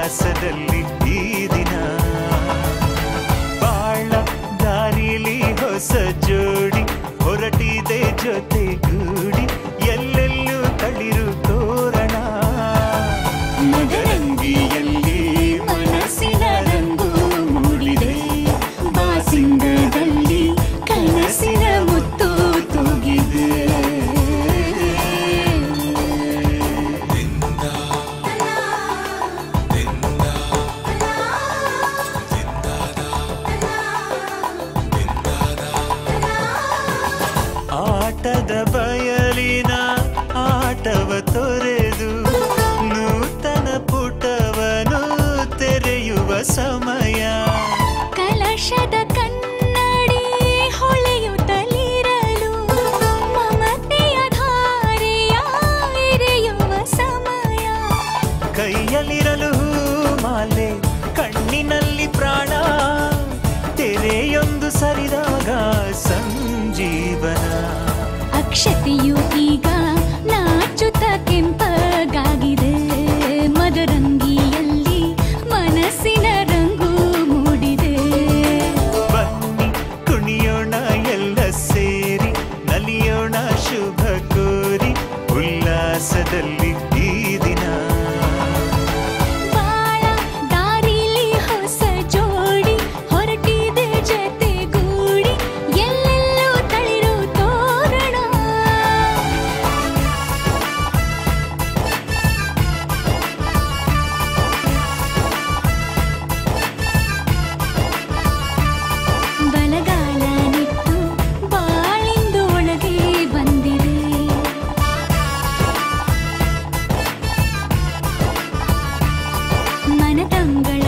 ಉಲ್ಲಾಸದಲ್ಲಿ ಈ ದಿನ ಬಾಳ ದಾರಿಲಿ ಹೊಸ ಜೋಡಿ ಹೊರಟಿದೆ ಜೊತೆಗೂಡಿ ಎಲ್ಲೆಲ್ಲೂ ತಳಿರು ತೋರಣ ಮದರಂಗಿಯಲ್ಲಿ ಮನಸ್ಸಿನ ರಂಗು ಮೂಡಿದೆ ಬಾಸಿಂಗದಲ್ಲಿ ಕನಸಿನ ಮುತ್ತು ತೂಗಿದೆ ಆಟದ ಬಯಲಿನ ಆಟವ ತೊರೆದು ನೂತನ ಪುಟವನು ತೆರೆಯುವ ಸಮಯ ಕಲಶದ ಕನ್ನಡಿ ಹೊಳೆಯುತ್ತಲಿರಲು ಮಮತೆಯ ಧಾರೆಯ ಎರೆಯುವ ಸಮಯ ಕೈಯಲ್ಲಿರಲು ಮಾಲೆ ಕಣ್ಣಿನಲ್ಲಿ ಪ್ರಾಣ ತೆರೆಯೊಂದು ಸರಿದಾಗ ಸಂಜೀವನ ಅಕ್ಷತೆಯು ಈಗ ನಾಚುತ್ತ ಕೆಂಪಗಾಗಿದೆ ಮದರಂಗಿಯಲ್ಲಿ ಮನಸ್ಸಿನ ರಂಗು ಮೂಡಿದೆ ಬನ್ನಿ ಕುಣಿಯೋಣ ಎಲ್ಲ ಸೇರಿ ನಲಿಯೋಣ ಶುಭ ಕೋರಿ ಉಲ್ಲಾಸದಲ್ಲಿ ಈ ದಿನ ಬಾಳ ದಾರಿಲಿ ಹೊಸ ಜೋಡಿ ಹೊರಟಿದೆ ಜೊತೆಗೂಡಿ ಎಲ್ಲೆಲ್ಲೂ ತಳಿರು ತೋರಣ ಬಲಗಾಲ ನಿಟ್ಟು ಬಾಳಿಂದು ಒಳಗೆ ಬಂದಿದೆ ಮನತಂಗಳ